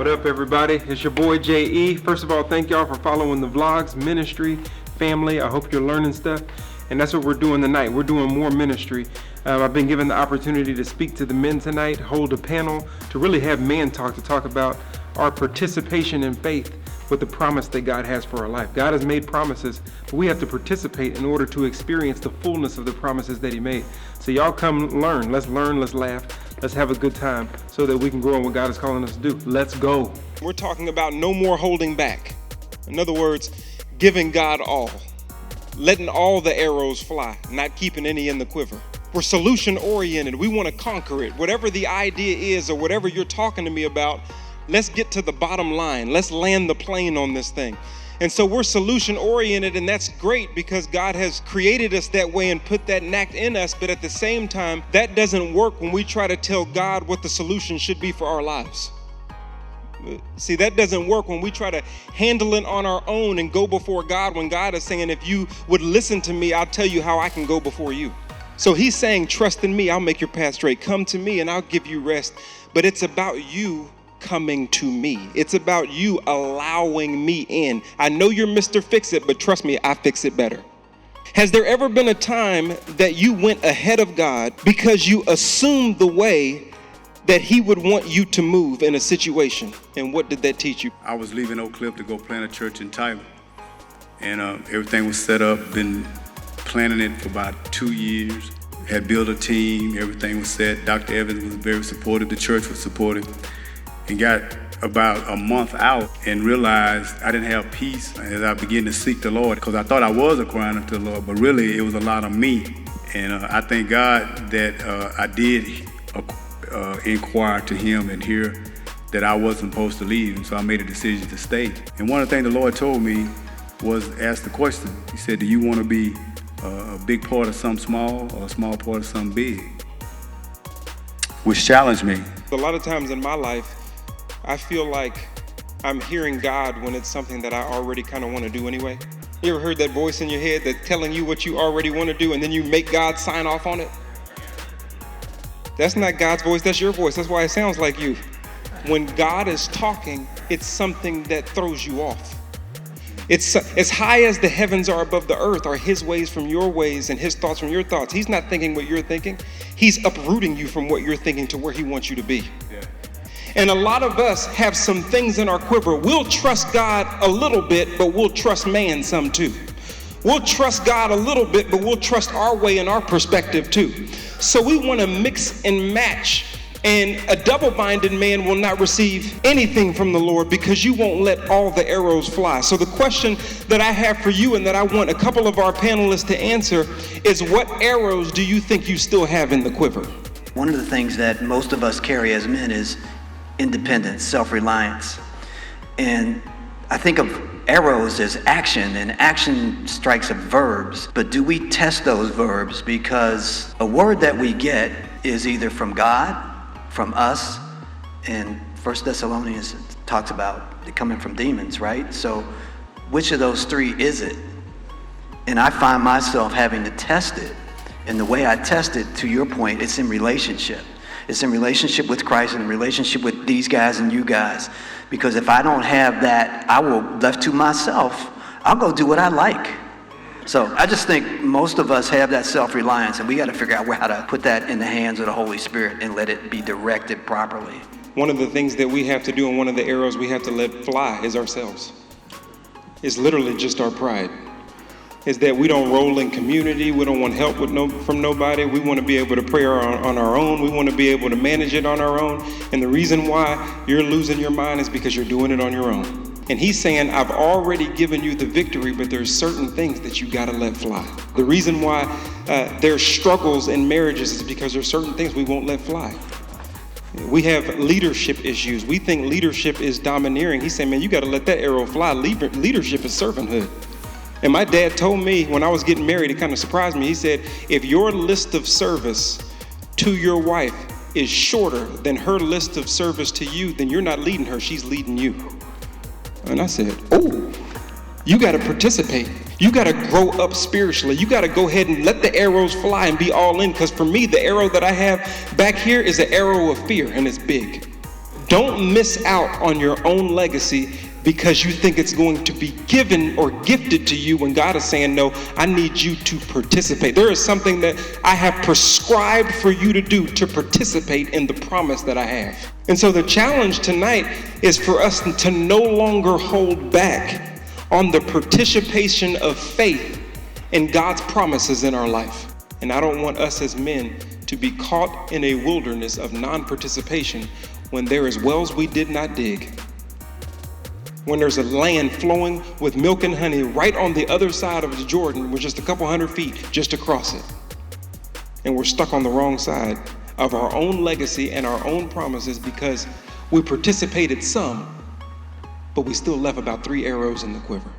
What up, everybody? It's your boy J.E. First of all, thank y'all for following the vlogs, ministry, family. I hope you're learning stuff. And that's what we're doing tonight. We're doing more ministry. I've been given the opportunity to speak to the men tonight, hold a panel, to really have man talk, to talk about our participation in faith with the promise that God has for our life. God has made promises, but we have to participate in order to experience the fullness of the promises that he made. So y'all come learn, let's laugh, let's have a good time so that we can grow in what God is calling us to do. Let's go. We're talking about no more holding back. In other words, giving God all, letting all the arrows fly, not keeping any in the quiver. We're solution oriented. We want to conquer it. Whatever the idea is or whatever you're talking to me about, let's get to the bottom line. Let's land the plane on this thing. And so we're solution oriented, and that's great because God has created us that way and put that knack in us. But at the same time, that doesn't work when we try to tell God what the solution should be for our lives. See, that doesn't work when we try to handle it on our own and go before God when God is saying, if you would listen to me, I'll tell you how I can go before you. So he's saying, trust in me, I'll make your path straight. Come to me and I'll give you rest. But it's about you coming to me. It's about you allowing me in. I know you're Mr. Fix-It, but trust me, I fix it better. Has there ever been a time that you went ahead of God because you assumed the way that he would want you to move in a situation? And what did that teach you? I was leaving Oak Cliff to go plant a church in Tyler. And everything was set up, been planning it for about 2 years. Had built a team, everything was set. Dr. Evans was very supportive, the church was supportive. And got about a month out and realized I didn't have peace as I began to seek the Lord, because I thought I was inquiring unto the Lord, but really it was a lot of me. And I thank God that I did inquire to him and hear that I wasn't supposed to leave, and so I made a decision to stay. And one of the things the Lord told me was ask the question. He said, do you want to be a big part of something small or a small part of something big? Which challenged me. A lot of times in my life, I feel like I'm hearing God when it's something that I already kind of want to do anyway. You ever heard that voice in your head that's telling you what you already want to do and then you make God sign off on it? That's not God's voice, that's your voice. That's why it sounds like you. When God is talking, it's something that throws you off. It's as high as the heavens are above the earth are his ways from your ways and his thoughts from your thoughts. He's not thinking what you're thinking. He's uprooting you from what you're thinking to where he wants you to be. And a lot of us have some things in our quiver. We'll trust God a little bit, but we'll trust man some too. We'll trust God a little bit, but we'll trust our way and our perspective too. So we want to mix and match. And a double-minded man will not receive anything from the Lord because you won't let all the arrows fly. So the question that I have for you and that I want a couple of our panelists to answer is, what arrows do you think you still have in the quiver? One of the things that most of us carry as men is independence, self-reliance. And I think of arrows as action, and action strikes of verbs. But do we test those verbs? Because a word that we get is either from God, from us, and 1 Thessalonians talks about it coming from demons, right? So which of those three is it? And I find myself having to test it. And the way I test it, to your point, it's in relationship. It's in relationship with Christ and in relationship with these guys and you guys. Because if I don't have that, I will, left to myself, I'll go do what I like. So I just think most of us have that self-reliance, and we got to figure out how to put that in the hands of the Holy Spirit and let it be directed properly. One of the things that we have to do, and one of the arrows we have to let fly, is ourselves. It's literally just our pride. Is that we don't roll in community. We don't want help from nobody. We want to be able to pray on our own. We want to be able to manage it on our own. And the reason why you're losing your mind is because you're doing it on your own. And he's saying, I've already given you the victory, but there's certain things that you got to let fly. The reason why there's struggles in marriages is because there's certain things we won't let fly. We have leadership issues. We think leadership is domineering. He's saying, man, you got to let that arrow fly. Leadership is servanthood. And my dad told me when I was getting married, it kind of surprised me. He said, if your list of service to your wife is shorter than her list of service to you, then you're not leading her, she's leading you. And I said, oh, you got to participate. You got to grow up spiritually. You got to go ahead and let the arrows fly and be all in. Because for me, the arrow that I have back here is an arrow of fear, and it's big. Don't miss out on your own legacy because you think it's going to be given or gifted to you when God is saying, no, I need you to participate. There is something that I have prescribed for you to do to participate in the promise that I have. And so the challenge tonight is for us to no longer hold back on the participation of faith in God's promises in our life. And I don't want us as men to be caught in a wilderness of non-participation when there is wells we did not dig, when there's a land flowing with milk and honey right on the other side of the Jordan. We're just a couple hundred feet just across it. And we're stuck on the wrong side of our own legacy and our own promises because we participated some, but we still left about 3 arrows in the quiver.